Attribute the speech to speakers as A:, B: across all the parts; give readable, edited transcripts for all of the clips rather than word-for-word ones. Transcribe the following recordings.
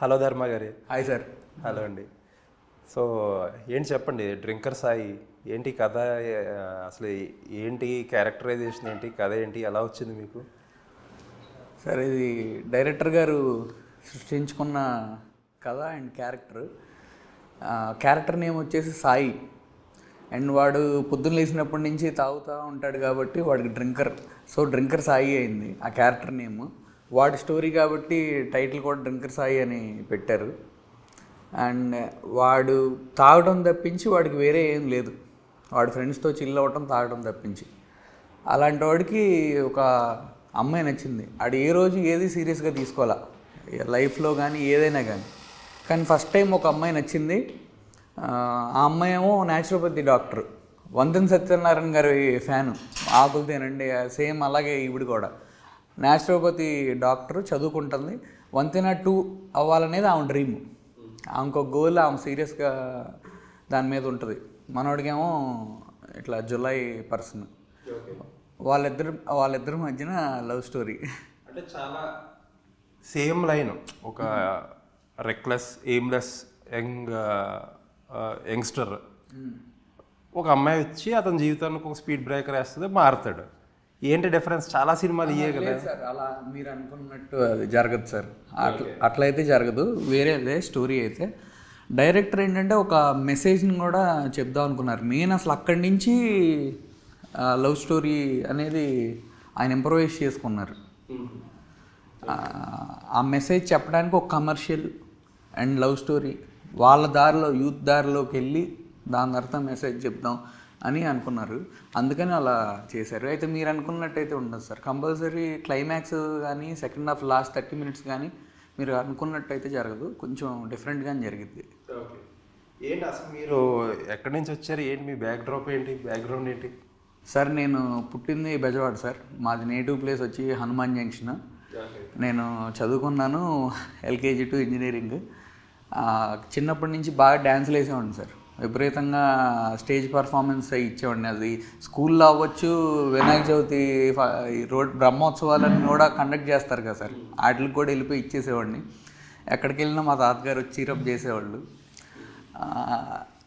A: Hello ధర్మ గారి.
B: Hi sir.
A: Hello అండి. సో ఏంటి చెప్పండి, డ్రింకర్ సాయి ఏంటి కథ, అసలు ఏంటి క్యారెక్టరైజేషన్, ఏంటి కథ, ఏంటి ఎలా వచ్చింది మీకు?
B: సార్ ఇది డైరెక్టర్ గారు సృష్టించుకున్న కథ అండ్ క్యారెక్టర్ నేమ్ వచ్చేసి సాయి. అండ్ వాడు పొద్దున్న లేచినప్పటి నుంచి తాగుతూ ఉంటాడు కాబట్టి వాడికి డ్రింకర్, సో డ్రింకర్ సాయి అయింది ఆ క్యారెక్టర్ నేమ్. వాడి స్టోరీ కాబట్టి టైటిల్ కూడా డ్రింకర్ సాయి అని పెట్టారు. అండ్ వాడు తాగడం తప్పించి వాడికి వేరే ఏం లేదు, వాడి ఫ్రెండ్స్తో చిల్ అవ్వటం తాగడం తప్పించి. అలాంటి వాడికి ఒక అమ్మాయి నచ్చింది. ఆడు ఏ రోజు ఏది సీరియస్గా తీసుకోవాలా లైఫ్లో కానీ ఏదైనా కానీ ఫస్ట్ టైం ఒక అమ్మాయి నచ్చింది. ఆ అమ్మాయి ఏమో న్యాచురోపతి డాక్టర్, వంతెన సత్యనారాయణ గారి ఫ్యాను, ఆకులు తినండి సేమ్ అలాగే ఈవిడ కూడా న్యాచురోపతి డాక్టర్, చదువుకుంటుంది. వంతెన 2 అవ్వాలనేది ఆమె డ్రీమ్, ఆమెకు ఒక గోల్, ఆమె సీరియస్గా దాని మీద ఉంటుంది. మనోడికేమో ఇట్లా జులై పర్సన్. వాళ్ళిద్దరి మధ్యన లవ్ స్టోరీ.
A: అంటే చాలా సేమ్ లైన్, ఒక రెక్లెస్ ఎయిమ్లెస్ యంగ్స్టర్, ఒక అమ్మాయి వచ్చి అతని జీవితానికి ఒక స్పీడ్ బ్రేకర్ వేస్తుంది, మారుతాడు. ఏంటి డిఫరెన్స్? చాలా సినిమాలు ఇయ్యే కదా
B: సార్. అలా మీరు అనుకున్నట్టు అది జరగదు సార్, అట్లయితే జరగదు. వేరే స్టోరీ అయితే డైరెక్టర్ ఏంటంటే ఒక మెసేజ్ని కూడా చెప్దాం అనుకున్నారు. మెయిన్ అసలు అక్కడి నుంచి లవ్ స్టోరీ అనేది ఆయన ఇంప్రూవైజ్ చేసుకున్నారు. ఆ మెసేజ్ చెప్పడానికి ఒక కమర్షియల్ అండ్ లవ్ స్టోరీ వాళ్ళ దారిలో, యూత్ దారిలోకి వెళ్ళి దాని తర్వాత మెసేజ్ చెప్దాం అని అనుకున్నారు. అందుకని అలా చేశారు. అయితే మీరు అనుకున్నట్టయితే ఉండదు సార్, కంపల్సరీ క్లైమాక్స్ కానీ సెకండ్ హాఫ్ లాస్ట్ 30 minutes కానీ మీరు అనుకున్నట్టయితే జరగదు, కొంచెం డిఫరెంట్గానే జరిగిద్ది.
A: ఏంటి అసలు మీరు ఎక్కడి నుంచి వచ్చారు, ఏంటి మీ బ్యాక్డ్రాప్ ఏంటి, బ్యాక్గ్రౌండ్ ఏంటి?
B: సార్ నేను పుట్టింది బెజవాడ సార్, మాది నేటివ్ ప్లేస్ వచ్చి హనుమాన్ జంక్షన్. నేను చదువుకున్నాను LKG to ఇంజనీరింగ్. చిన్నప్పటి నుంచి బాగా డ్యాన్సులు వేసేవాడిని సార్, విపరీతంగా స్టేజ్ పర్ఫార్మెన్స్ ఇచ్చేవాడిని. అది స్కూల్లో అవ్వచ్చు, వినాయక చవితి రోడ్ బ్రహ్మోత్సవాలను కూడా కండక్ట్ చేస్తారు కదా సార్, వాటికి కూడా వెళ్ళిపోయి ఇచ్చేసేవాడిని. ఎక్కడికి వెళ్ళినా మా తాతగారు వచ్చి చీరప్ చేసేవాళ్ళు.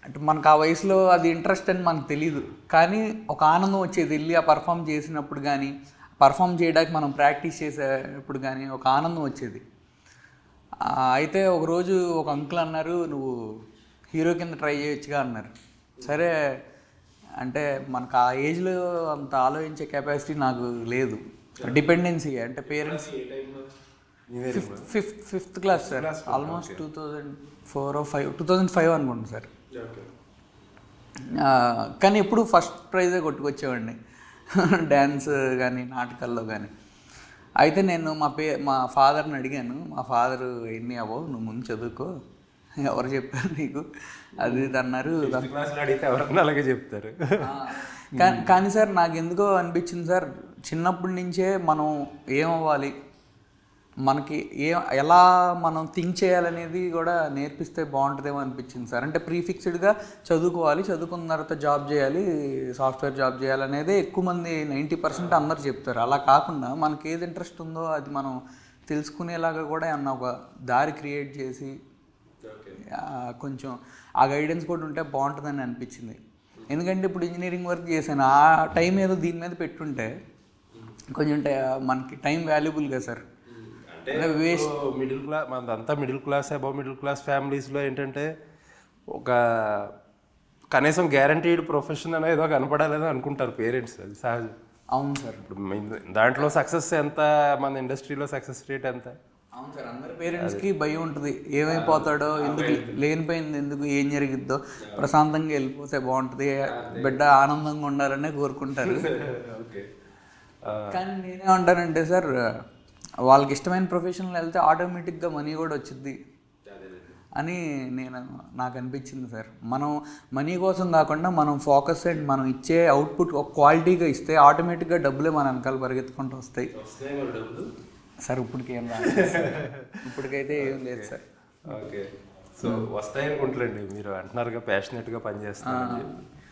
B: అంటే మనకు ఆ వయసులో అది ఇంట్రెస్ట్ అని మనకు తెలీదు, కానీ ఒక ఆనందం వచ్చేది వెళ్ళి ఆ పర్ఫామ్ చేసినప్పుడు కానీ, పర్ఫామ్ చేయడానికి మనం ప్రాక్టీస్ చేసేటప్పుడు కానీ ఒక ఆనందం వచ్చేది. అయితే ఒకరోజు ఒక అంకుల్ అన్నారు, నువ్వు హీరో కింద ట్రై చేయొచ్చుగా అన్నారు. సరే అంటే మనకు ఆ ఏజ్లో అంత ఆలోచించే కెపాసిటీ నాకు లేదు, డిపెండెన్సీ అంటే parents. Fifth class sir, almost 2005 అనుకుంటున్నాను సార్. కానీ ఎప్పుడు ఫస్ట్ ప్రైజే కొట్టుకొచ్చేవాడిని డ్యాన్స్ కానీ నాటకాల్లో కానీ. అయితే నేను మా ఫాదర్ని అడిగాను, మా ఫాదరు ఎన్ని అవ్వవు, నువ్వు ముందు చదువుకో, ఎవరు చెప్పారు నీకు అది ఇది అన్నారు.
A: ఎవరన్నా అలాగే చెప్తారు.
B: కానీ సార్ నాకు ఎందుకో అనిపించింది సార్, చిన్నప్పటి నుంచే మనం ఏమవ్వాలి, మనకి ఎలా మనం థింక్ చేయాలనేది కూడా నేర్పిస్తే బాగుంటుందేమో అనిపించింది సార్. అంటే ప్రీఫిక్స్డ్గా చదువుకోవాలి, చదువుకున్న తర్వాత జాబ్ చేయాలి, సాఫ్ట్వేర్ జాబ్ చేయాలనేది ఎక్కువ మంది 90% అందరు చెప్తారు. అలా కాకుండా మనకి ఏది ఇంట్రెస్ట్ ఉందో అది మనం తెలుసుకునేలాగా కూడా ఏమన్నా ఒక దారి క్రియేట్ చేసి కొంచెం ఆ గైడెన్స్ కూడా ఉంటే బాగుంటుందని అనిపించింది. ఎందుకంటే ఇప్పుడు ఇంజనీరింగ్ వర్క్ చేశాను, ఆ టైం ఏదో దీని మీద పెట్టుంటే కొంచెం మనకి టైం వాల్యుబుల్ కదా సార్.
A: వేస్ట్ మిడిల్ క్లాస్, మనదంతా middle class, above middle class ఫ్యామిలీస్లో ఏంటంటే ఒక కనీసం గ్యారంటీడ్ ప్రొఫెషన్ అనేది ఏదో కనపడాలేదో అనుకుంటారు పేరెంట్స్, అది సహజం.
B: అవును సార్.
A: ఇప్పుడు దాంట్లో సక్సెస్ ఎంత, మన ఇండస్ట్రీలో సక్సెస్ రేట్ ఎంత?
B: అవును సార్, అందరి పేరెంట్స్కి భయం ఉంటుంది, ఏమైపోతాడో, ఎందుకు లేనిపోయింది, ఎందుకు ఏం జరిగిద్దో, ప్రశాంతంగా వెళ్ళిపోతే బాగుంటుంది, బిడ్డ ఆనందంగా ఉండాలనే కోరుకుంటారు. కానీ నేనేమంటానంటే సార్, వాళ్ళకి ఇష్టమైన ప్రొఫెషన్లో వెళ్తే ఆటోమేటిక్గా మనీ కూడా వచ్చింది అని నాకు అనిపించింది సార్. మనం మనీ కోసం కాకుండా మనం ఫోకస్ అండ్ మనం ఇచ్చే అవుట్పుట్ ఒక క్వాలిటీగా ఇస్తే ఆటోమేటిక్గా డబ్బులే మన వెనకాల పరిగెత్తుకుంటూ వస్తాయి సార్. ఇప్పటికేం రాదు, ఇప్పటికైతే ఏం లేదు సార్.
A: ఓకే, సో వస్తాయి అనుకుంటారండి, మీరు అంటున్నారుగా ప్యాషనెట్గా పనిచేస్తారని.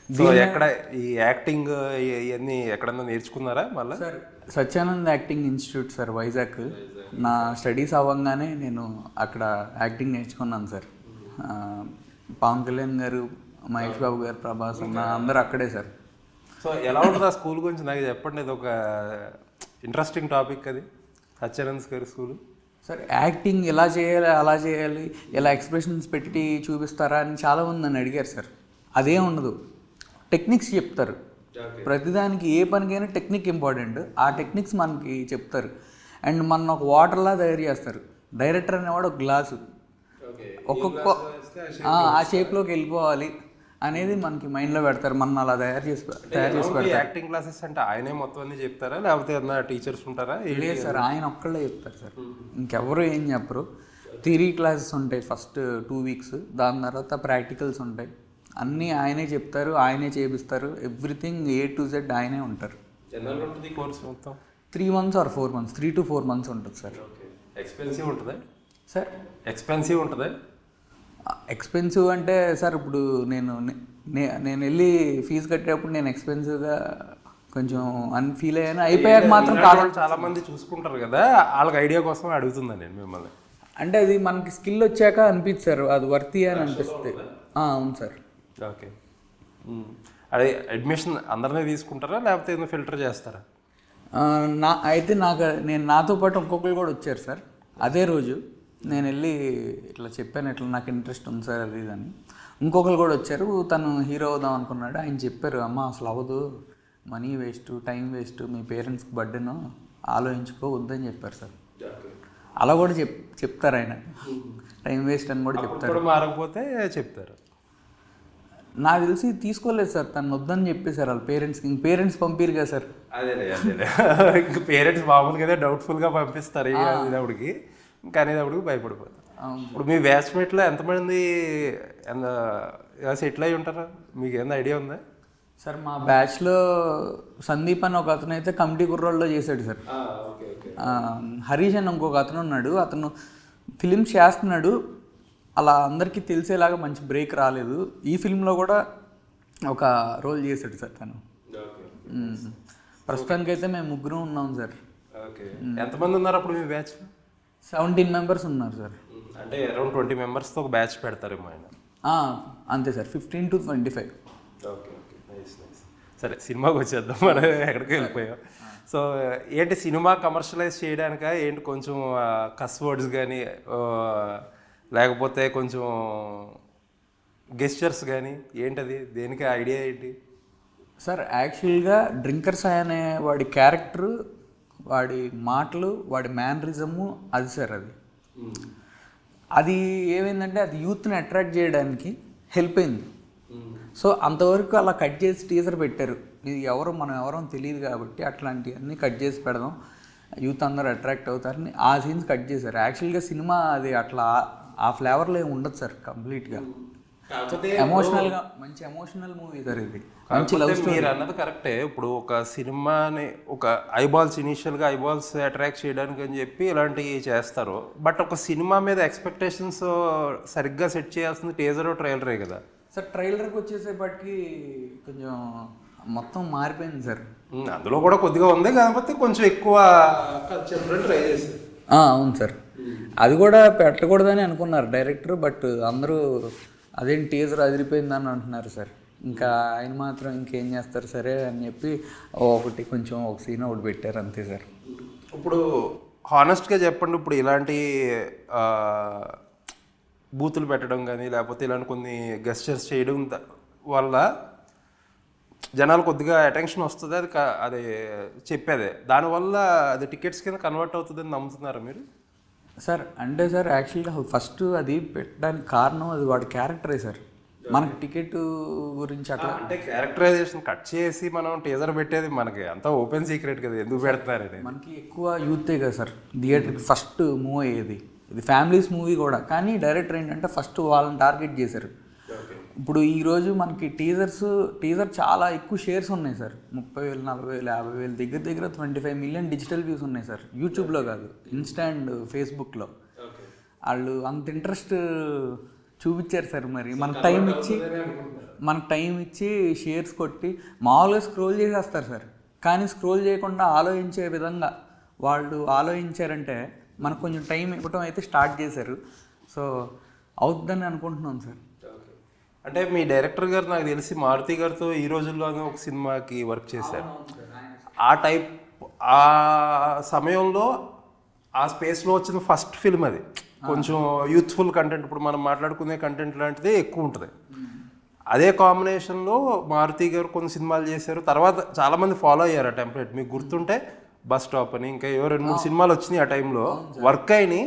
A: సో ఎక్కడ ఈ యాక్టింగ్ ఇవన్నీ ఎక్కడన్నా నేర్చుకున్నారా మళ్ళీ?
B: Sir Satyanand acting institute sir Vizag. నా స్టడీస్ అవ్వగానే నేను అక్కడ యాక్టింగ్ నేర్చుకున్నాను సార్. పవన్ కళ్యాణ్ గారు, మహేష్ బాబు గారు, ప్రభాస్ అన్న అందరూ అక్కడే సార్.
A: సో ఎలా ఉంటుంది ఆ స్కూల్ గురించి నాకు చెప్పండి. ఇది ఒక ఇంట్రెస్టింగ్ టాపిక్ అది, సత్యానంద్ గారి స్కూల్.
B: సార్ యాక్టింగ్ ఎలా చేయాలి, అలా చేయాలి, ఎలా ఎక్స్ప్రెషన్స్ పెట్టి చూపిస్తారా అని చాలామంది నన్ను అడిగారు సార్. అదే ఉండదు, టెక్నిక్స్ చెప్తారు. ప్రతిదానికి ఏ పనికైనా టెక్నిక్ ఇంపార్టెంట్. ఆ టెక్నిక్స్ మనకి చెప్తారు. అండ్ మన ఒక వాటర్లా తయారు చేస్తారు. డైరెక్టర్ అనేవాడు ఒక గ్లాసు, ఒక్కొక్క ఆ షేప్లోకి వెళ్ళిపోవాలి అనేది మనకి మైండ్లో పెడతారు. మన అలా తయారు చేసి పెడతారు.
A: యాక్టింగ్ క్లాసెస్ అంటే ఆయనే మొత్తం అన్ని చెప్తారా, లేకపోతే ఏమన్నా టీచర్స్ ఉంటారా?
B: లేదు సార్, ఆయన ఒక్కళ్ళే చెప్తారు సార్, ఇంకెవరు ఏం చెప్పరు. థియరీ క్లాసెస్ ఉంటాయి ఫస్ట్ 2 వీక్స్, దాని తర్వాత ప్రాక్టికల్స్ ఉంటాయి. అన్నీ ఆయనే చెప్తారు, ఆయనే చేపిస్తారు. ఎవ్రీథింగ్ A to Z ఆయనే ఉంటారు.
A: జనరల్ ఉంటుంది కోర్స్ మొత్తం
B: 3 months or 4 months, 3 to 4 months ఉంటుంది సార్.
A: ఎక్స్పెన్సివ్ ఉంటుందా
B: సార్?
A: ఎక్స్పెన్సివ్ ఉంటుందా?
B: ఎక్స్పెన్సివ్ అంటే సార్ ఇప్పుడు నేను వెళ్ళి ఫీజు కట్టేటప్పుడు నేను ఎక్స్పెన్సివ్గా కొంచెం ఫీల్ అయ్యాను. అయిపోయాక మాత్రం
A: చాలా మంది చూసుకుంటారు కదా, వాళ్ళకి ఐడియా కోసం అడుగుతుందా నేను మిమ్మల్ని.
B: అంటే అది మనకి స్కిల్ వచ్చాక అనిపిస్తారు అది వర్తి అని అనిపిస్తుంది. అవును సార్.
A: ఓకే. అదే అడ్మిషన్ అందరినీ తీసుకుంటారా, లేకపోతే ఏదైనా ఫిల్టర్ చేస్తారా?
B: నేను నాతో పాటు ఇంకొకరు కూడా వచ్చారు సార్. అదే రోజు నేను వెళ్ళి ఇట్లా చెప్పాను, ఇట్లా నాకు ఇంట్రెస్ట్ ఉంది సార్ అది ఇదని. ఇంకొకరు కూడా వచ్చారు, తను హీరో అవుదాం అనుకున్నాడు. ఆయన చెప్పారు, అమ్మ అసలు అవ్వదు, మనీ వేస్ట్, టైం వేస్ట్, మీ పేరెంట్స్కి బర్డెను, ఆలోచించుకో వద్దని చెప్పారు సార్. అలా కూడా చెప్తారు ఆయన, టైం వేస్ట్ అని కూడా చెప్తారు.
A: మారకపోతే చెప్తారు.
B: నాకు తెలిసి తీసుకోలేదు సార్, తను వద్దని చెప్పేశారు వాళ్ళ పేరెంట్స్కి. ఇంక పేరెంట్స్ పంపిరు కదా సార్.
A: అదేలే ఇంక పేరెంట్స్ మామూలుగా డౌట్ఫుల్గా పంపిస్తారు అనేటప్పటికి, ఇంకా అనేటప్పటికి భయపడిపోతారు. ఇప్పుడు మీ బ్యాచ్మేట్లో ఎంతమంది సెటిల్ అయి ఉంటారా, మీకు ఏమైనా ఐడియా ఉందా?
B: సార్ మా బ్యాచ్లో సందీప్ అని ఒక అతను అయితే కమిటీ కుర్రోళ్ళలో చేశాడు సార్. హరీష్ అని ఇంకొక అతను ఉన్నాడు, అతను ఫిలిమ్స్ చేస్తున్నాడు, అలా అందరికీ తెలిసేలాగా మంచి బ్రేక్ రాలేదు. ఈ ఫిల్మ్లో కూడా ఒక రోల్ చేశాడు సార్ తను. ప్రస్తుతానికైతే మేము 3 ఉన్నాం సార్.
A: ఎంతమంది ఉన్నారు అప్పుడు మీ బ్యాచ్?
B: 17 members ఉన్నారు సార్.
A: అంటే అరౌండ్ 20 members ఒక బ్యాచ్ పెడతారేమో ఆయన.
B: అంతే sir, 15 to 25.
A: Okay okay, nice nice. సరే సినిమాకి వచ్చేద్దాం, మనం ఎక్కడికి వెళ్ళిపోయాం. సో ఏంటి సినిమా కమర్షియలైజ్ చేయడానిక ఏంటి, కొంచెం కస్ వర్డ్స్ కానీ లేకపోతే కొంచెం గెస్చర్స్ కానీ ఏంటది, దేనికి ఐడియా ఏంటి
B: సార్? యాక్చువల్గా డ్రింకర్స్ అనే వాడి క్యారెక్టరు, వాడి మాటలు, వాడి మ్యానరిజము అది సార్. అది ఏమైందంటే అది యూత్ని అట్రాక్ట్ చేయడానికి హెల్ప్ అయింది. సో అంతవరకు అలా కట్ చేసి టీజర్ పెట్టారు. ఇది మనం ఎవరో తెలియదు కాబట్టి అట్లాంటివన్నీ కట్ చేసి పెడదాం, యూత్ అందరూ అట్రాక్ట్ అవుతారని ఆ సీన్స్ కట్ చేశారు. యాక్చువల్గా సినిమా అది అట్లా ఆ ఫ్లేవర్లో ఏమి ఉండదు సార్. కంప్లీట్గా ఎమోషనల్గా మంచి ఎమోషనల్ మూవీ సార్ ఇది. మంచి లవ్ స్టోరీ.
A: మీరు అన్నది కరెక్టే. ఇప్పుడు ఒక సినిమాని ఒక ఐబాల్స్ ఇనీషియల్గా ఐబాల్స్ అట్రాక్ట్ చేయడానికి అని చెప్పి ఇలాంటివి చేస్తారు. బట్ ఒక సినిమా మీద ఎక్స్పెక్టేషన్స్ సరిగ్గా సెట్ చేయాల్సింది టీజర్ ట్రైలరే కదా
B: సార్. ట్రైలర్కి వచ్చేసేపటికి కొంచెం మొత్తం మారిపోయింది సార్.
A: అందులో కూడా కొద్దిగా ఉంది, కాకపోతే కొంచెం ఎక్కువ ట్రై చేశారు.
B: అవును సార్, అది కూడా పెట్టకూడదని అనుకున్నారు డైరెక్టర్. బట్ అందరూ అదేం టీజర్ అదిరిపోయిందని అంటున్నారు సార్. ఇంకా ఆయన మాత్రం ఇంకేం చేస్తారు సరే అని చెప్పి కొంచెం ఒక సీన్ ఒకటి పెట్టారు అంతే సార్.
A: ఇప్పుడు హానెస్ట్గా చెప్పండి, ఇప్పుడు ఇలాంటి బూతులు పెట్టడం కానీ లేకపోతే ఇలాంటి కొన్ని గెస్చర్స్ చేయడం వల్ల జనాలు కొద్దిగా అటెన్షన్ వస్తుంది, అది చెప్పేదే, దానివల్ల అది టికెట్స్ కింద కన్వర్ట్ అవుతుందని నమ్ముతున్నారా మీరు?
B: సార్ అంటే సార్ యాక్చువల్గా ఫస్ట్ అది పెట్టడానికి కారణం అది వాడి క్యారెక్టరే సార్. మనకి టికెట్ గురించి అట్లా
A: అంటే క్యారెక్టరైజేషన్ కట్ చేసి మనం టీజర్ పెట్టేది మనకి అంతా ఓపెన్ సీక్రెట్ కదా, ఎందుకు పెడతారని.
B: మనకి ఎక్కువ యూతే కదా సార్ థియేటర్కి ఫస్ట్ మూవ్ అయ్యేది. ఇది ఫ్యామిలీస్ మూవీ కూడా, కానీ డైరెక్టర్ ఏంటంటే ఫస్ట్ వాళ్ళని టార్గెట్ చేశారు. ఇప్పుడు ఈరోజు మనకి టీజర్ చాలా ఎక్కువ షేర్స్ ఉన్నాయి సార్. 30,000, 40,000, 50,000 దగ్గర 25 million డిజిటల్ వ్యూస్ ఉన్నాయి సార్. యూట్యూబ్లో కాదు, ఇన్స్టా అండ్ ఫేస్బుక్లో. వాళ్ళు అంత ఇంట్రెస్ట్ చూపించారు సార్. మరి మనకు టైం ఇచ్చి షేర్స్ కొట్టి మామూలుగా స్క్రోల్ చేసేస్తారు సార్. కానీ స్క్రోల్ చేయకుండా ఆలోచించే విధంగా వాళ్ళు ఆలోచించారంటే మనకు కొంచెం టైం ఇవ్వటం అయితే స్టార్ట్ చేశారు. సో అవుతుందని అనుకుంటున్నాం సార్.
A: అంటే మీ డైరెక్టర్ గారు నాకు తెలిసి మారుతి గారితో ఈ రోజుల్లోనే ఒక సినిమాకి వర్క్ చేశారు. ఆ సమయంలో ఆ స్పేస్లో వచ్చిన ఫస్ట్ ఫిల్మ్ అది. కొంచెం యూత్ఫుల్ కంటెంట్, ఇప్పుడు మనం మాట్లాడుకునే కంటెంట్ లాంటిదే ఎక్కువ ఉంటుంది. అదే కాంబినేషన్లో మారుతి గారు కొన్ని సినిమాలు చేశారు. తర్వాత చాలామంది ఫాలో అయ్యారు ఆ టెంప్లెట్. మీకు గుర్తుంటే బస్ స్టాప్ అని ఇంకా 2-3 సినిమాలు వచ్చినాయి ఆ టైంలో, వర్క్ అయినాయి.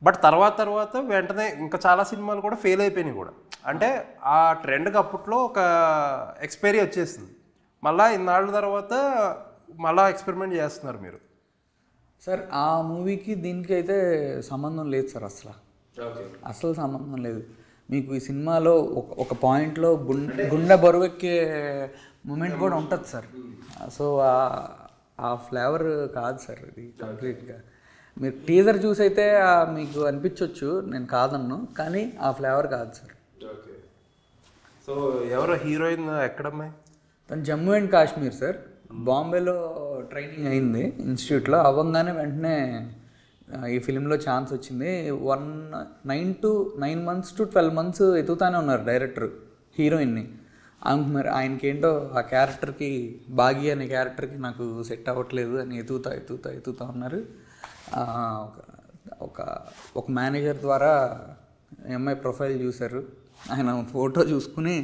A: బట్ తర్వాత వెంటనే ఇంకా చాలా సినిమాలు కూడా ఫెయిల్ అయిపోయినాయి కూడా. అంటే ఆ ట్రెండ్కి అప్పట్లో ఒక ఎక్స్పైరీ వచ్చేసింది. మళ్ళీ ఇన్నాళ్ళ తర్వాత మళ్ళీ ఎక్స్పెరిమెంట్ చేస్తున్నారు మీరు.
B: సార్ ఆ మూవీకి దీనికి అయితే సంబంధం లేదు సార్. అసలు సంబంధం లేదు. మీకు ఈ సినిమాలో ఒక పాయింట్లో గుండె బరువెక్కే మూమెంట్ కూడా ఉంటుంది సార్. సో ఆ ఫ్లేవర్ కాదు సార్ ఇది కంప్లీట్గా. మీరు టీజర్ చూసి అయితే మీకు అనిపించవచ్చు, నేను కాదన్ను, కానీ ఆ ఫ్లేవర్ కాదు సార్.
A: సో ఎవరో హీరోయిన్ ఎక్కడమ్మాయి?
B: తను జమ్మూ అండ్ కాశ్మీర్ సార్. బాంబేలో ట్రైనింగ్ అయింది ఇన్స్టిట్యూట్లో. అవ్వగానే వెంటనే ఈ ఫిలింలో ఛాన్స్ వచ్చింది. 9 months to 12 months ఎతుకుతానే ఉన్నారు డైరెక్టర్ హీరోయిన్ని. మరి ఆయనకి ఏంటో ఆ క్యారెక్టర్కి, బాగి అనే క్యారెక్టర్కి నాకు సెట్ అవ్వట్లేదు అని ఎతుకుతా ఉన్నారు. ఒక మేనేజర్ ద్వారా ఎంఐ ప్రొఫైల్ చూశారు. ఆయన ఫోటో చూసుకుని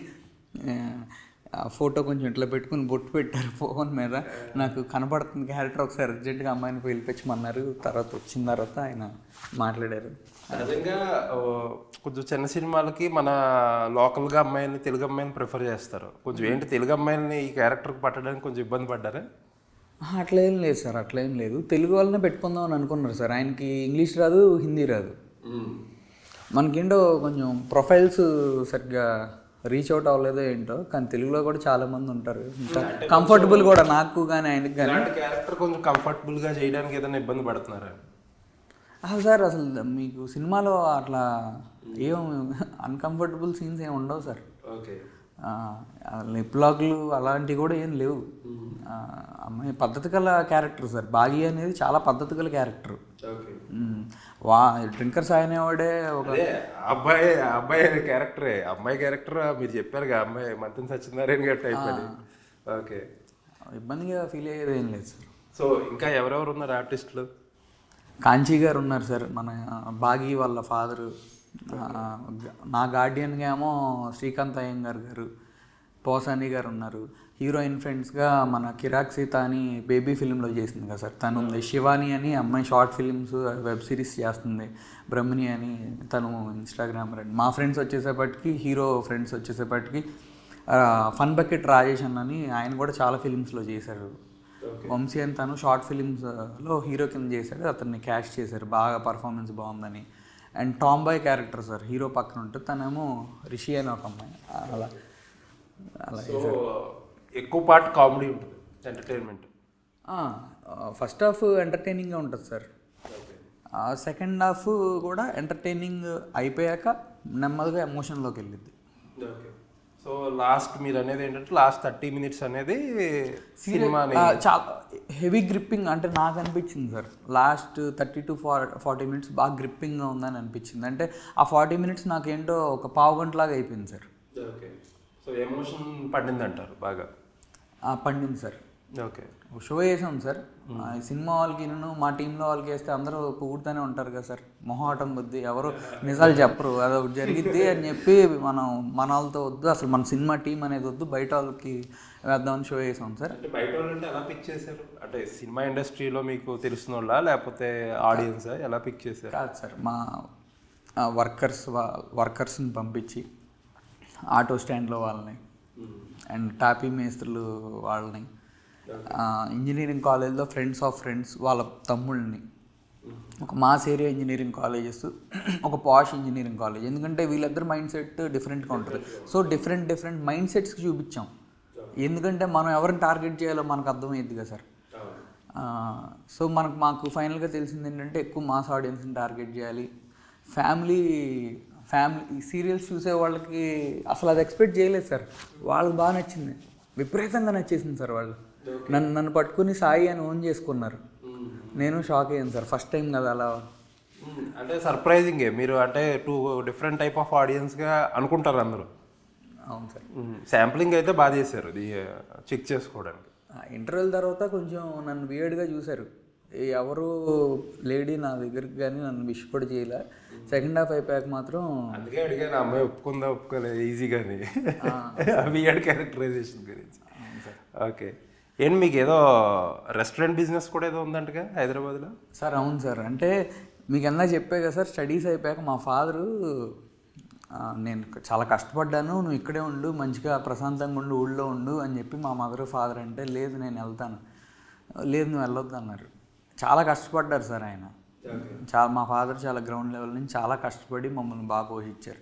B: ఆ ఫోటో కొంచెం ఇట్లా పెట్టుకుని బొట్టు పెట్టారు ఫోన్ మీద. నాకు కనపడుతుంది క్యారెక్టర్, ఒకసారి అర్జెంట్గా అమ్మాయిని పిలిపించమన్నారు. వచ్చిన తర్వాత ఆయన మాట్లాడారు.
A: నిజంగా కొంచెం చిన్న సినిమాలకి మన లోకల్గా అమ్మాయిని, తెలుగు అమ్మాయిని ప్రిఫర్ చేస్తారు. కొంచెం ఏంటి తెలుగు అమ్మాయిని ఈ క్యారెక్టర్కి పట్టడానికి కొంచెం ఇబ్బంది పడ్డారా?
B: అట్లేం లేదు సార్, అట్లేం లేదు. తెలుగు వాళ్ళనే పెట్టుకుందాం అని అనుకున్నారు సార్. ఆయనకి ఇంగ్లీష్ రాదు, హిందీ రాదు. మనకేంటో కొంచెం ప్రొఫైల్స్ సరిగ్గా రీచ్ అవుట్ అవ్వలేదో ఏంటో, కానీ తెలుగులో కూడా చాలామంది ఉంటారు. ఇంకా కంఫర్టబుల్ కూడా నాకు కానీ ఆయనకి కానీ.
A: క్యారెక్టర్ కొంచెం కంఫర్టబుల్గా చేయడానికి ఏదైనా ఇబ్బంది పడుతున్నారా?
B: సార్ అసలు మీకు సినిమాలో అట్లా ఏం అన్కంఫర్టబుల్ సీన్స్ ఏమి ఉండవు సార్. లిప్ లాక్లు అలాంటివి కూడా ఏం లేవు. అమ్మాయి పద్ధతి గల క్యారెక్టర్ సార్. బాగి అనేది చాలా పద్ధతి గల క్యారెక్టర్. డ్రింకర్స్ అనేవాడే ఒక
A: అబ్బాయి క్యారెక్టరే. అమ్మాయి క్యారెక్టర్ మీరు చెప్పారు, అమ్మాయి మంత్రి సత్యనారాయణ గారి టైప్ అని. ఓకే,
B: ఇబ్బందిగా ఫీల్ అయ్యేది ఏం లేదు సార్.
A: సో ఇంకా ఎవరెవరు ఉన్నారు ఆర్టిస్టులు?
B: కాంచీ గారు ఉన్నారు సార్, మన బాగి వాళ్ళ ఫాదరు. నా గార్డియన్గా ఏమో శ్రీకాంత్ అయ్యంగార్ గారు, పోసాని గారు ఉన్నారు. హీరోయిన్ ఫ్రెండ్స్గా మన కిరాక్ సీత అని బేబీ ఫిలింలో చేసింది కదా సార్, తను ఉంది. శివాని అని అమ్మాయి షార్ట్ ఫిలిమ్స్, వెబ్ సిరీస్ చేస్తుంది. బ్రహ్మిణి అని తను ఇన్స్టాగ్రామర్. అండి మా ఫ్రెండ్స్ వచ్చేసేపటికి, హీరో ఫ్రెండ్స్ వచ్చేసేపటికి ఫన్ బకెట్ రాజేష్ అని ఆయన కూడా చాలా ఫిలిమ్స్లో చేశారు. వంశీ అని తను షార్ట్ ఫిలిమ్స్లో హీరో కింద చేశాడు. అతన్ని క్యాష్ చేశారు, బాగా పర్ఫార్మెన్స్ బాగుందని. And tomboy character sir, hero పక్కన ఉంటుంది. తనేమో రిషి అని ఒక అమ్మాయి. అలా
A: ఎక్కువ పార్ట్ కామెడీ ఉంటుంది, ఎంటర్టైన్మెంట్.
B: ఫస్ట్ హాఫ్ ఎంటర్టైనింగ్గా ఉంటుంది సార్. సెకండ్ హాఫ్ కూడా ఎంటర్టైనింగ్ అయిపోయాక నెమ్మదిగా ఎమోషన్లోకి వెళ్ళింది.
A: సో లాస్ట్ మీరు అనేది ఏంటంటే లాస్ట్ 30 minutes అనేది సినిమా
B: చాలా హెవీ గ్రిప్పింగ్ అంటే నాకు అనిపించింది సార్. లాస్ట్ 30 to 40 minutes బాగా గ్రిప్పింగ్గా ఉందని అనిపించింది. అంటే ఆ 40 minutes నాకేంటో ఒక పావు గంటలాగా అయిపోయింది సార్.
A: ఓకే, సో ఎమోషన్ పండింది అంటారు బాగా?
B: పండింది సార్.
A: ఓకే,
B: షో చేసాం సార్. ఈ సినిమా వాళ్ళకి నేను మా టీంలో వాళ్ళకి వేస్తే అందరూ పొగుడుతూనే ఉంటారు కదా సార్. మొహమాటం కొద్దీ ఎవరు నిజాలు చెప్పరు, అదొకటి జరిగిద్ది అని చెప్పి మన వాళ్ళతో వద్దు, అసలు మన సినిమా టీం అనేది వద్దు, బయట వాళ్ళకి వేద్దామని షో చేసాం సార్.
A: అంటే బయట వాళ్ళు అంటే ఎలా పిక్ చేశారు? అంటే సినిమా ఇండస్ట్రీలో మీకు తెలిసిన వాళ్ళ లేకపోతే ఆడియన్స్ ఎలా పిక్ చేశారు?
B: కాదు సార్, మా వర్కర్స్ని పంపించి ఆటో స్టాండ్లో వాళ్ళని అండ్ టాపీ మేస్త్రులు వాళ్ళని, ఇంజనీరింగ్ కాలేజ్లో ఫ్రెండ్స్ ఆఫ్ ఫ్రెండ్స్ వాళ్ళ తమ్ముళ్ళని, ఒక మాస్ ఏరియా ఇంజనీరింగ్ కాలేజెస్, ఒక పాష్ ఇంజనీరింగ్ కాలేజ్. ఎందుకంటే వీళ్ళిద్దరు మైండ్ సెట్ డిఫరెంట్గా ఉంటుంది. సో డిఫరెంట్ మైండ్ సెట్స్కి చూపించాం. ఎందుకంటే మనం ఎవరిని టార్గెట్ చేయాలో మనకు అర్థమైంది కదా సార్. సో మాకు ఫైనల్గా తెలిసింది ఏంటంటే ఎక్కువ మాస్ ఆడియన్స్ని టార్గెట్ చేయాలి, ఫ్యామిలీ సీరియల్స్ చూసే వాళ్ళకి అసలు అది ఎక్స్పెక్ట్ చేయలేదు సార్. వాళ్ళకి బాగా నచ్చింది, విపరీతంగా నచ్చేసింది సార్. వాళ్ళు నన్ను పట్టుకుని సాయి అని ఓన్ చేసుకున్నారు. నేను షాక్ అయ్యాను సార్, ఫస్ట్ టైం కదా అలా.
A: అంటే సర్ప్రైజింగే మీరు, అంటే టూ డిఫరెంట్ టైప్ ఆఫ్ ఆడియన్స్గా అనుకుంటారు అందరూ.
B: అవును సార్.
A: శాంప్లింగ్ అయితే బాగా చేశారు ఇది చెక్ చేసుకోవడానికి.
B: ఇంటర్వెల్ తర్వాత కొంచెం నన్ను వియర్డ్గా చూశారు, ఎవరు లేడీ నా దగ్గరికి కానీ నన్ను విష్ కూడా చేయలే. సెకండ్ హాఫ్ అయిపోయాక మాత్రం
A: అందుకే అడిగాను, అమ్మాయి ఒప్పుకుందా ఒప్పుకోలేదు ఈజీగాని వియర్డ్ క్యారెక్టరైజేషన్ గురించి. ఓకే, ఏంటి మీకు ఏదో రెస్టారెంట్ బిజినెస్ కూడా ఏదో ఉందంటగా హైదరాబాద్లో?
B: సార్ అవును సార్, అంటే మీకు ఎలా చెప్పే కదా సార్, స్టడీస్ అయిపోయాక మా ఫాదరు నేను చాలా కష్టపడ్డాను, నువ్వు ఇక్కడే ఉండు, మంచిగా ప్రశాంతంగా ఉండు, ఊళ్ళో ఉండు అని చెప్పి మా మదర్ ఫాదర్ అంటే, లేదు నేను వెళ్తాను, లేదు నువ్వు వెళ్ళొద్దు అన్నారు. చాలా కష్టపడ్డారు సార్ ఆయన. మా ఫాదర్ చాలా గ్రౌండ్ లెవెల్ నుంచి చాలా కష్టపడి మమ్మల్ని బాగా పోషించారు.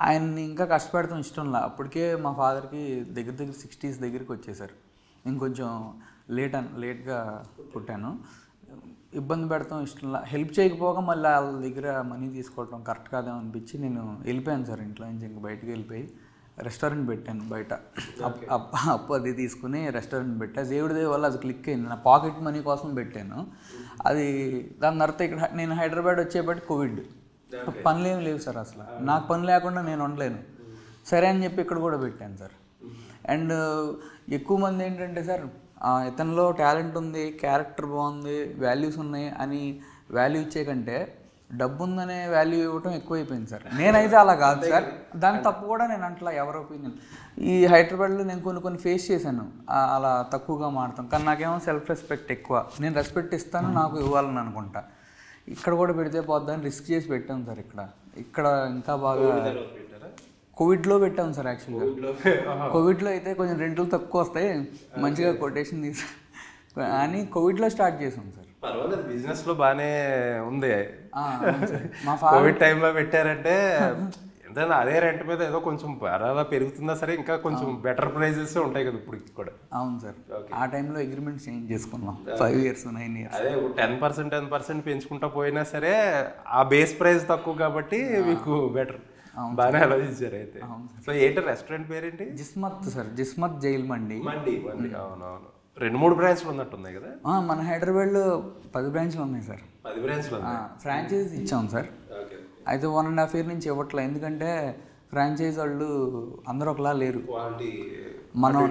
B: ఆయన్ని ఇంకా కష్టపడతాం ఇష్టంలా. అప్పటికే మా ఫాదర్కి దగ్గర 60s దగ్గరికి వచ్చేసారు. ఇంకొంచెం లేట్గా పుట్టాను, ఇబ్బంది పెడతాం ఇష్టంలా. హెల్ప్ చేయకపోగా మళ్ళీ వాళ్ళ దగ్గర మనీ తీసుకోవడం కరెక్ట్ కాదేమో అనిపించి నేను వెళ్ళిపోయాను సార్ ఇంట్లో నుంచి. ఇంక బయటకు వెళ్ళిపోయి రెస్టారెంట్ పెట్టాను బయట. అప్పు అది తీసుకుని రెస్టారెంట్ పెట్టా. దేవుడి దయ వల్ల అది క్లిక్ అయింది. నా పాకెట్ మనీ కోసం పెట్టాను అది. దాని తర్వాత ఇక్కడ నేను హైదరాబాద్ వచ్చేపటి కోవిడ్, పనులు ఏమి లేవు సార్ అసలు. నాకు పని లేకుండా నేను ఉండలేను. సరే అని చెప్పి ఇక్కడ కూడా పెట్టాను సార్. అండ్ ఎక్కువ మంది ఏంటంటే సార్, ఇతనిలో టాలెంట్ ఉంది, క్యారెక్టర్ బాగుంది, వాల్యూస్ ఉన్నాయి అని వాల్యూ ఇచ్చే కంటే డబ్బు ఉందనే వాల్యూ ఇవ్వటం ఎక్కువైపోయింది సార్. నేనైతే అలా కాదు సార్, దాని తప్పు కూడా నేను అంటలా, ఎవరి ఒపీనియన్. ఈ హైదరాబాద్లో నేను కొన్ని ఫేస్ చేశాను అలా తక్కువగా మాడతాం, కానీ నాకేమో సెల్ఫ్ రెస్పెక్ట్ ఎక్కువ. నేను రెస్పెక్ట్ ఇస్తాను, నాకు ఇవ్వాలని అనుకుంటా. ఇక్కడ కూడా పెడితే పోద్దని రిస్క్ చేసి పెట్టాం సార్. ఇక్కడ ఇంకా బాగా కోవిడ్లో పెట్టాం సార్. యాక్చువల్గా కోవిడ్లో అయితే కొంచెం రెంట్లు తక్కువ వస్తాయి, మంచిగా కొటేషన్ తీసి అని కోవిడ్లో స్టార్ట్ చేసాం సార్.
A: పర్వాలేదు, బిజినెస్లో బాగానే ఉంది.
B: మా
A: కోవిడ్ టైంలో పెట్టారంటే ఎంతైనా అదే రెంట్ మీద ఏదో కొంచెం అలా పెరుగుతుందా సరే, ఇంకా కొంచెం బెటర్ ప్రైజెస్ ఉంటాయి కదా ఇప్పుడు కూడా.
B: అవును సార్, ఆ టైంలో అగ్రిమెంట్ చేంజ్ చేసుకున్నాం 5 years 9 years.
A: అదే 10% పెంచుకుంటా పోయినా సరే ఆ బేస్ ప్రైస్ తక్కువ కాబట్టి మీకు బెటర్, బాగానే ఆలోచించారు అయితే. సో ఏంటి రెస్టారెంట్ పేరేంటి?
B: జిస్మత్ సార్, జిస్మత్ జైల్ మండి.
A: అవునవును, 2-3 బ్రాంచ్లు ఉన్నట్టున్నాయి కదా
B: మన హైదరాబాద్లో. 10 బ్రాంచ్లు ఉన్నాయి సార్.
A: 10 బ్రాంచ్లు
B: ఫ్రాంచైజ్ ఇచ్చాం సార్. అయితే 1.5 year నుంచి ఇవ్వట్లే, ఎందుకంటే ఫ్రాంచైజ్ వాళ్ళు అందరూ ఒకలా లేరు.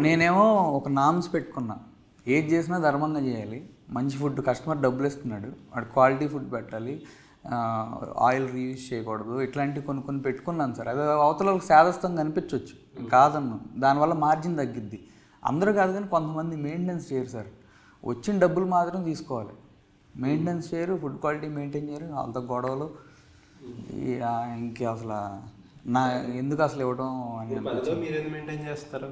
B: నేనేమో ఒక నామ్స్ పెట్టుకున్నా, ఏది చేసినా ధర్మంగా చేయాలి, మంచి ఫుడ్, కస్టమర్ డబ్బులు ఇస్తున్నాడు, వాడు క్వాలిటీ ఫుడ్ పెట్టాలి, ఆయిల్ రీయూజ్ చేయకూడదు, ఇట్లాంటివి కొన్ని పెట్టుకున్నాను సార్. అది అవతలకు శాదస్తంగా కనిపించవచ్చు, కాదన్ను, దానివల్ల మార్జిన్ తగ్గిద్ది. అందరూ కాదు కానీ కొంతమంది మెయింటెనెన్స్ చేయరు సార్. వచ్చిన డబ్బులు మాత్రం తీసుకోవాలి, మెయింటెనెన్స్ చేయరు, ఫుడ్ క్వాలిటీ మెయింటైన్ చేయరు, అంత గొడవలు. ఇంక అసలు ఎందుకు అసలు ఇవ్వడం అని.
A: మెయింటైన్ చేస్తారు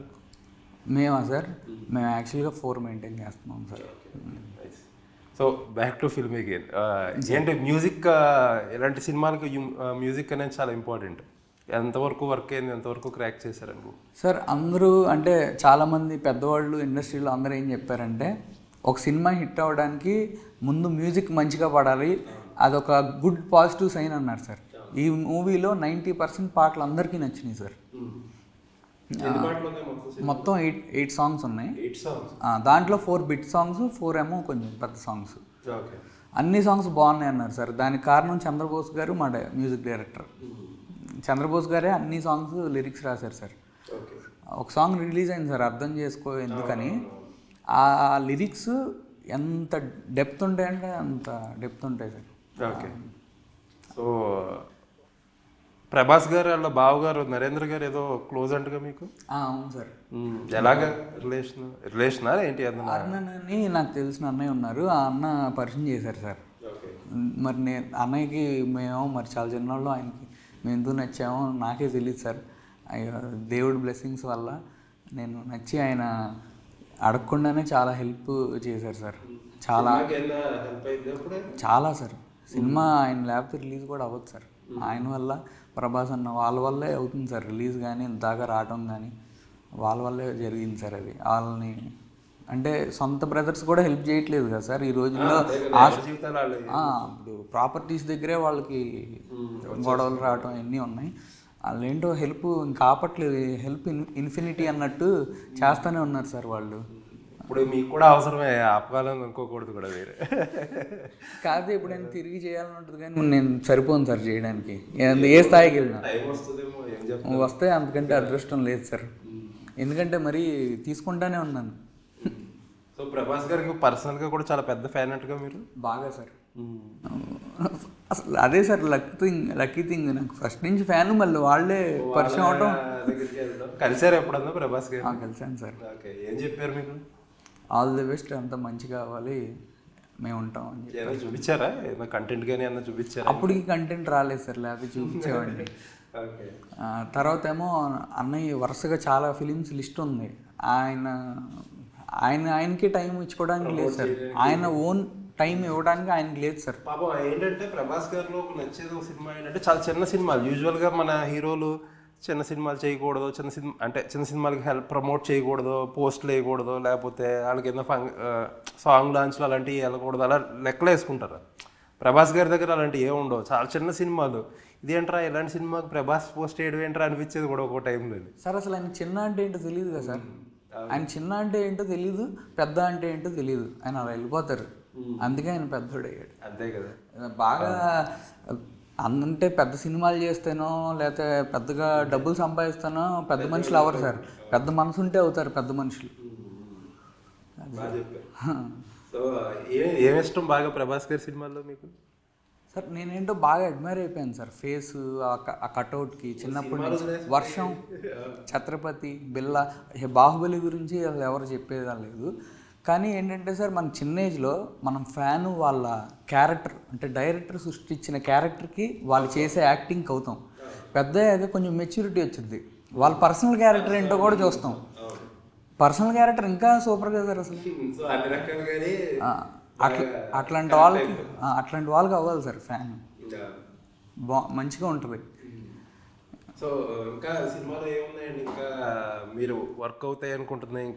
B: మేమా సార్? మేము యాక్చువల్గా 4 మెయింటైన్ చేస్తున్నాం sir.
A: So back to film again, ఏంటి మ్యూజిక్, ఇలాంటి సినిమాలకి మ్యూజిక్ అనేది చాలా ఇంపార్టెంట్. ఎంతవరకు వర్క్ అయింది, ఎంతవరకు క్రాక్ చేశారనుకో
B: సార్? అందరూ అంటే చాలామంది పెద్దవాళ్ళు ఇండస్ట్రీలో అందరూ ఏం చెప్పారంటే, ఒక సినిమా హిట్ అవ్వడానికి ముందు మ్యూజిక్ మంచిగా పడాలి, అదొక గుడ్ పాజిటివ్ సైన్ అన్నారు సార్. ఈ మూవీలో 90% పాటలు అందరికీ నచ్చినాయి సార్. మొత్తం 8 సాంగ్స్ ఉన్నాయి. దాంట్లో 4 బిట్ సాంగ్స్, 4 ఏమో కొంచెం పెద్ద సాంగ్స్. అన్ని సాంగ్స్ బాగున్నాయి అన్నారు సార్. దానికి కారణం చంద్రబోస్ గారు, మా మ్యూజిక్ డైరెక్టర్. చంద్రబోస్ గారే అన్ని సాంగ్స్ లిరిక్స్ రాశారు సార్. ఒక సాంగ్ రిలీజ్ అయింది సార్, అర్థం చేసుకో ఎందుకని. ఆ లిరిక్స్ ఎంత డెప్త్ ఉంటాయంటే అంత డెప్త్ ఉంటాయి సార్.
A: ఓకే, సో ప్రభాస్ గారు వాళ్ళ బావ గారు నరేంద్ర గారు ఏదో క్లోజ్ అంటగా మీకు?
B: అవును సార్.
A: ఎలాగ రిలేషనా ఏంటి?
B: అన్నని నాకు తెలిసిన అన్నయ్య ఉన్నారు, ఆ అన్న పరిచయం చేశారు సార్. మరి అన్నయ్యకి మేము మరి చాలా చిన్నవాళ్ళు, ఆయనకి మేము ఎందుకు నచ్చామో నాకే తెలియదు సార్. దేవుడి బ్లెస్సింగ్స్ వల్ల నేను నచ్చి ఆయన అడగకుండానే చాలా హెల్ప్ చేశారు సార్. చాలా సార్. సినిమా ఆయన లేకపోతే రిలీజ్ కూడా అవ్వదు సార్. ఆయన వల్ల, ప్రభాస్ అన్న వాళ్ళ వల్లే అవుతుంది సార్ రిలీజ్, కానీ ఇంతగా రావడం కానీ వాళ్ళ వల్లే జరిగింది సార్. అది వాళ్ళని అంటే సొంత బ్రదర్స్ కూడా హెల్ప్ చేయట్లేదు కదా సార్ ఈ రోజుల్లో. ఇప్పుడు ప్రాపర్టీస్ దగ్గరే వాళ్ళకి గొడవలు రావటం ఇవన్నీ ఉన్నాయి. వాళ్ళు ఏంటో హెల్ప్ ఇంకా ఆపట్లేదు, హెల్ప్ ఇన్ఫినిటీ అన్నట్టు చేస్తూనే ఉన్నారు సార్ వాళ్ళు.
A: ఇప్పుడు మీకు కూడా అవసరమే, ఆపకాలని అనుకోకూడదు కూడా వేరే.
B: కాకపోతే ఎప్పుడైనా తిరిగి చేయాలని ఉంటుంది కానీ నేను సరిపోను సార్ చేయడానికి. ఏ స్థాయికి వెళ్ళినా వస్తే అంతకంటే అదృష్టం లేదు సార్. ఎందుకంటే మరీ తీసుకుంటానే ఉన్నాను.
A: సో ప్రభాస్ గారికి పర్సనల్గా కూడా చాలా పెద్ద ఫ్యాన్ అంటగా మీరు?
B: బాగా సార్. అసలు అదే సార్ లక్కీ థింగ్ నాకు ఫస్ట్ నుంచి ఫ్యాన్. మళ్ళీ వాళ్ళే పరిచయం అవటం.
A: కలిసారు ఎప్పుడన్నా ప్రభాస్ గారు?
B: కలిసాను సార్.
A: ఏం చెప్పారు మీకు?
B: ఆల్ ది బెస్ట్, అంత మంచిగా అవ్వాలి, మేము ఉంటాం అని చెప్పి.
A: చూపించారా ఏదైనా కంటెంట్ కానీ ఏమన్నా చూపించారా?
B: అప్పటికి కంటెంట్ రాలేదు సార్, లేకపోతే చూపించేవాడిని. తర్వాత ఏమో అన్నయ్య వరుసగా చాలా ఫిలిమ్స్ లిస్ట్ ఉంది. ఆయనకి టైం ఇచ్చుకోవడానికి లేదు సార్. ఆయన ఓన్ టైం ఇవ్వడానికి ఆయనకి లేదు సార్.
A: పాపం ఏంటంటే ప్రభాస్ గారిలో ఒక నచ్చేది ఒక సినిమా ఏంటంటే చాలా చిన్న సినిమాలు. యూజువల్గా మన హీరోలు చిన్న సినిమాలు చేయకూడదు, చిన్న సినిమాలకి ప్రమోట్ చేయకూడదు, పోస్టులు వేయకూడదు, లేకపోతే వాళ్ళకి ఏదైనా సాంగ్ లాంచ్లు అలాంటివి వెళ్ళకూడదు, అలా లెక్కలు వేసుకుంటారు. ప్రభాస్ గారి దగ్గర అలాంటివి ఏమి ఉండవు, చాలా చిన్న సినిమాలు. ఇదేంట్రా ఇలాంటి సినిమాకి ప్రభాస్ పోస్ట్ చేయడం ఏంట్రా అనిపించేది కూడా ఒక టైంలో.
B: సార్ అసలు ఆయన చిన్న అంటే ఏంటో తెలియదు కదా సార్. ఆయన చిన్న అంటే ఏంటో తెలియదు, పెద్ద అంటే ఏంటో తెలియదు. ఆయన అలా వెళ్ళిపోతారు, అందుకే ఆయన పెద్దోడు అయ్యాడు.
A: అంతే కదా.
B: బాగా అంటే పెద్ద సినిమాలు చేస్తేనో లేకపోతే పెద్దగా డబ్బులు సంపాదిస్తానో పెద్ద మనుషులు అవ్వరు సార్. పెద్ద మనసు ఉంటే అవుతారు పెద్ద మనుషులు.
A: సో ఏమి ఇష్టం బాగా ప్రభాస్ గారి సినిమాల్లో మీకు?
B: సార్ నేనేంటో బాగా అడ్మైర్ అయిపోయాను సార్. ఫేస్, ఆ కట్అవుట్కి చిన్నప్పటి నుంచి. వర్షం, ఛత్రపతి, బిల్లా, బాహుబలి గురించి అసలు ఎవరు చెప్పేది లేదు. కానీ ఏంటంటే సార్ మన చిన్న ఏజ్లో మనం ఫ్యాన్ వాళ్ళ క్యారెక్టర్, అంటే డైరెక్టర్ సృష్టించిన క్యారెక్టర్కి వాళ్ళు చేసే యాక్టింగ్కి అవుతాం. పెద్ద అయ్యాక కొంచెం మెచ్యూరిటీ వచ్చింది, వాళ్ళ పర్సనల్ క్యారెక్టర్ ఏంటో కూడా చూస్తాం. పర్సనల్ క్యారెక్టర్ ఇంకా సూపర్ కదా సార్ అసలు. అట్లాంటి వాళ్ళకి అవ్వాలి సార్ ఫ్యాన్. మంచిగా ఉంటుంది.
A: సో ఇంకా సినిమాలో ఏమున్నాయండి ఇంకా మీరు వర్క్ అవుతాయి అనుకుంటున్నాయి?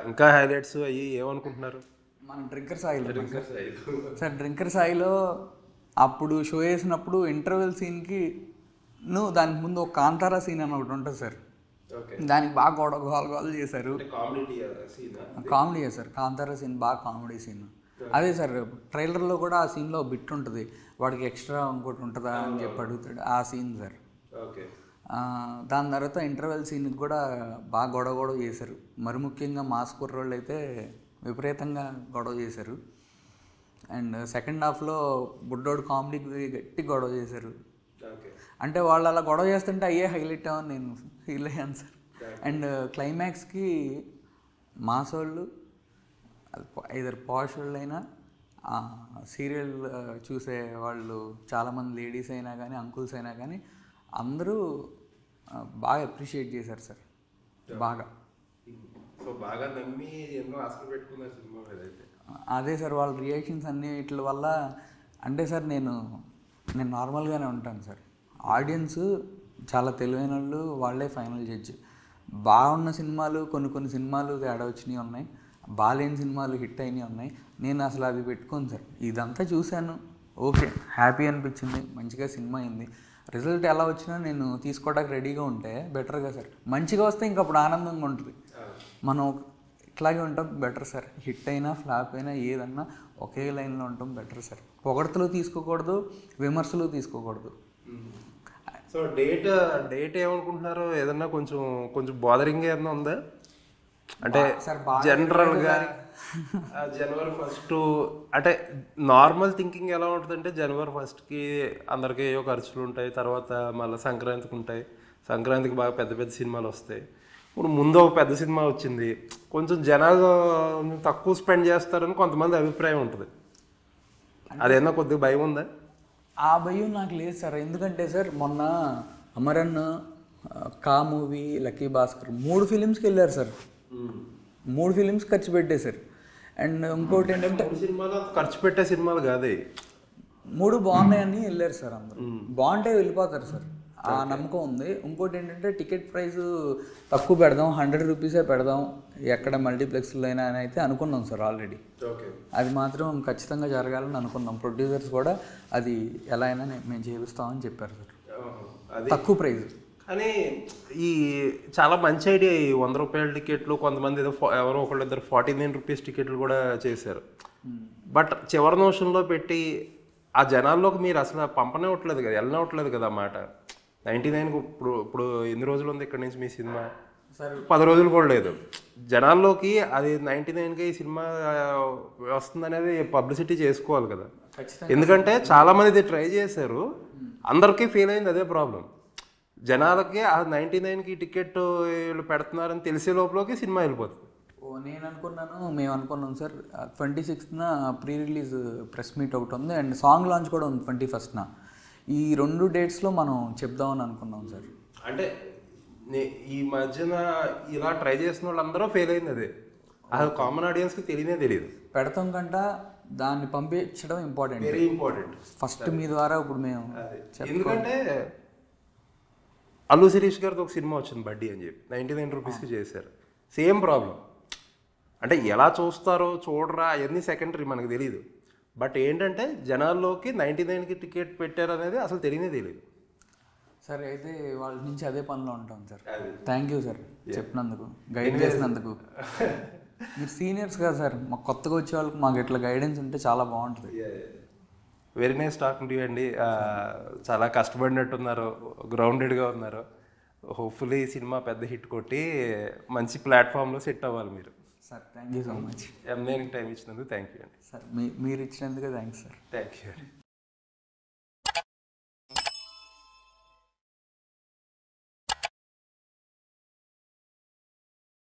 A: ఇంకా హైలైట్స్ అయ్యి ఏమనుకుంటున్నారు?
B: మన డ్రింకర్ సాయిలో సార్, డ్రింకర్ సాయిలో అప్పుడు షో చేసినప్పుడు ఇంటర్వెల్ సీన్కి దానికి ముందు ఒక కాంతారా సీన్ అని ఒకటి ఉంటుంది సార్. దానికి బాగా గోల చేశారు. కామెడీ సార్, కాంతారా సీన్ బాగా కామెడీ సీన్. అదే సార్ ట్రైలర్లో కూడా ఆ సీన్లో బిట్ ఉంటుంది, వాడికి ఎక్స్ట్రా ఇంకోటి ఉంటుందా అని చెప్పి అడుగుతాడు, ఆ సీన్ సార్. దాని తర్వాత ఇంటర్వెల్ సీన్కి కూడా బాగా గొడవ చేశారు. మరి ముఖ్యంగా మాస్ కుర్రోళ్ళు అయితే విపరీతంగా గొడవ చేశారు. అండ్ సెకండ్ హాఫ్లో బుడ్డోడు కామెడీకి గట్టి గొడవ చేశారు. అంటే వాళ్ళు అలా గొడవ చేస్తుంటే అయ్యే హైలైట్ అవ్వని నేను ఫీల్ అయ్యాను సార్. అండ్ క్లైమాక్స్కి మాస్ వాళ్ళు, ఐదర్ పాష్ వాళ్ళు అయినా, సీరియల్ చూసే వాళ్ళు చాలామంది లేడీస్ అయినా కానీ అంకుల్స్ అయినా కానీ అందరూ బాగా అప్రిషియేట్ చేశారు సార్. బాగా
A: నమ్మి ఎన్నో ఆశలు పెట్టుకున్నారు సినిమా మీద అయితే.
B: అదే సార్ వాళ్ళ రియాక్షన్స్ అన్ని వీటి వల్ల. అంటే సార్ నేను నార్మల్గానే ఉంటాను సార్. ఆడియన్స్ చాలా తెలివైన వాళ్ళు, వాళ్ళే ఫైనల్ జడ్జి. బాగున్న సినిమాలు కొన్ని సినిమాలు తేడా వచ్చినవి ఉన్నాయి, బాలేని సినిమాలు హిట్ అయినవి ఉన్నాయి. నేను అసలు అవి పెట్టుకోను సార్. ఇదంతా చూశాను, ఓకే హ్యాపీ అనిపించింది, మంచిగా సినిమా అయింది. రిజల్ట్ ఎలా వచ్చినా నేను తీసుకోవడానికి రెడీగా ఉంటే బెటర్గా సార్. మంచిగా వస్తే ఇంకప్పుడు ఆనందంగా ఉంటుంది. మనం ఇట్లాగే ఉంటాం బెటర్ సార్. హిట్ అయినా ఫ్లాప్ అయినా ఏదన్నా ఒకే లైన్లో ఉంటాం బెటర్ సార్. పొగడ్తలు తీసుకోకూడదు, విమర్శలు తీసుకోకూడదు.
A: సో డేట్ ఏమనుకుంటున్నారు? ఏదన్నా కొంచెం బాదరింగ్ ఏదన్నా ఉందా? అంటే జనరల్గా జనవరి 1 అంటే నార్మల్ థింకింగ్ ఎలా ఉంటుందంటే జనవరి 1కి అందరికీ ఏవో ఖర్చులు ఉంటాయి, తర్వాత మళ్ళీ సంక్రాంతికి ఉంటాయి. సంక్రాంతికి బాగా పెద్ద సినిమాలు వస్తాయి. ఇప్పుడు ముందు ఒక పెద్ద సినిమా వచ్చింది, కొంచెం జనాలు తక్కువ స్పెండ్ చేస్తారని కొంతమంది అభిప్రాయం ఉంటుంది. అదేనా కొద్దిగా భయం ఉందా?
B: ఆ భయం నాకు లేదు సార్. ఎందుకంటే సార్ మొన్న అమరన్, కా మూవీ, లక్కీ భాస్కర్ 3 ఫిలిమ్స్కి వెళ్ళారు సార్. 3 ఫిలిమ్స్ ఖర్చు పెట్టేశారు. అండ్ ఇంకోటి ఏంటంటే
A: సినిమాలు ఖర్చు పెట్టే సినిమాలు కాదే,
B: 3 బాగున్నాయని వెళ్ళారు సార్. అందరూ బాగుంటే వెళ్ళిపోతారు సార్. ఆ నమ్మకం ఉంది. ఇంకోటి ఏంటంటే టికెట్ ప్రైస్ తక్కువ పెడదాం, 100 రూపీసే పెడదాం ఎక్కడ మల్టీప్లెక్స్లో అయినా అని అయితే అనుకున్నాం సార్ ఆల్రెడీ.
A: ఓకే.
B: అది మాత్రం ఖచ్చితంగా జరగాలని అనుకున్నాం. ప్రొడ్యూసర్స్ కూడా అది ఎలా అయినా మేము చేపిస్తామని చెప్పారు సార్.
A: అది
B: తక్కువ ప్రైస్.
A: కానీ ఈ చాలా మంచి ఐడియా ఈ 100 రూపాయల టికెట్లు, కొంతమంది ఏదో ఎవరో ఒకళ్ళిద్దరు 49 రూపీస్ టికెట్లు కూడా చేశారు. బట్ చివరి నిమిషంలో పెట్టి ఆ జనాల్లోకి మీరు అసలు పంపనివ్వట్లేదు కదా, వెళ్ళనివ్వట్లేదు కదా అన్నమాట. 99కి ఇప్పుడు ఎన్ని రోజులు ఉంది ఇక్కడ నుంచి మీ సినిమా? 10 రోజులు కూడా లేదు. జనాల్లోకి అది 99కి ఈ సినిమా వస్తుందనేది పబ్లిసిటీ చేసుకోవాలి కదా. ఎందుకంటే చాలామంది ఇది ట్రై చేశారు, అందరికీ ఫెయిల్ అయింది. అదే ప్రాబ్లం. జనాలకి ఆ 99కి టికెట్ వీళ్ళు పెడుతున్నారని తెలిసే లోపలికి సినిమా వెళ్ళిపోతుంది.
B: నేను అనుకున్నాను, మేము అనుకున్నాం సార్ 26న ప్రీ రిలీజ్ ప్రెస్ మీట్ ఒకటి ఉంది అండ్ సాంగ్ లాంచ్ కూడా ఉంది 21న. ఈ 2 డేట్స్లో మనం చెప్దామని అనుకున్నాం సార్.
A: అంటే ఈ మధ్యన ఇలా ట్రై చేసిన వాళ్ళందరూ ఫెయిల్ అయింది. అది కామన్ ఆడియన్స్కి తెలియదు.
B: పెడతాం కంట దాన్ని పంపించడం ఇంపార్టెంట్,
A: వెరీ ఇంపార్టెంట్.
B: ఫస్ట్ మీ ద్వారా ఇప్పుడు మేము
A: ఎందుకంటే అల్లు శిరీష్ గారితో ఒక సినిమా వచ్చింది బడ్డీ అని చెప్పి 99 రూపీస్కి చేశారు. Same problem. అంటే ఎలా చూస్తారో చూడరా అవన్నీ సెకండరీ, మనకు తెలియదు. బట్ ఏంటంటే జనాల్లోకి 99కి టికెట్ పెట్టారు అనేది అసలు తెలియదు.
B: సరే అయితే వాళ్ళ నుంచి అదే పనిలో ఉంటాం సార్. థ్యాంక్ యూ సార్ చెప్పినందుకు, గైడ్ చేసినందుకు. మీరు సీనియర్స్ కదా సార్, మాకు కొత్తగా వచ్చే వాళ్ళకి మాకు ఇట్లా గైడెన్స్ ఉంటే చాలా బాగుంటుంది.
A: Very nice talking to you అండి. చాలా కష్టపడినట్టున్నారు, గ్రౌండెడ్గా ఉన్నారు. హోప్ఫుల్లీ సినిమా పెద్ద హిట్ కొట్టి మంచి ప్లాట్ఫామ్లో సెట్ అవ్వాలి మీరు.
B: Sir thank you so much.
A: M9కి టైం ఇచ్చినందుకు థ్యాంక్ యూ అండి.
B: సార్ మీరు ఇచ్చినందుకు థ్యాంక్స్ సార్.
A: థ్యాంక్ యూ అండి.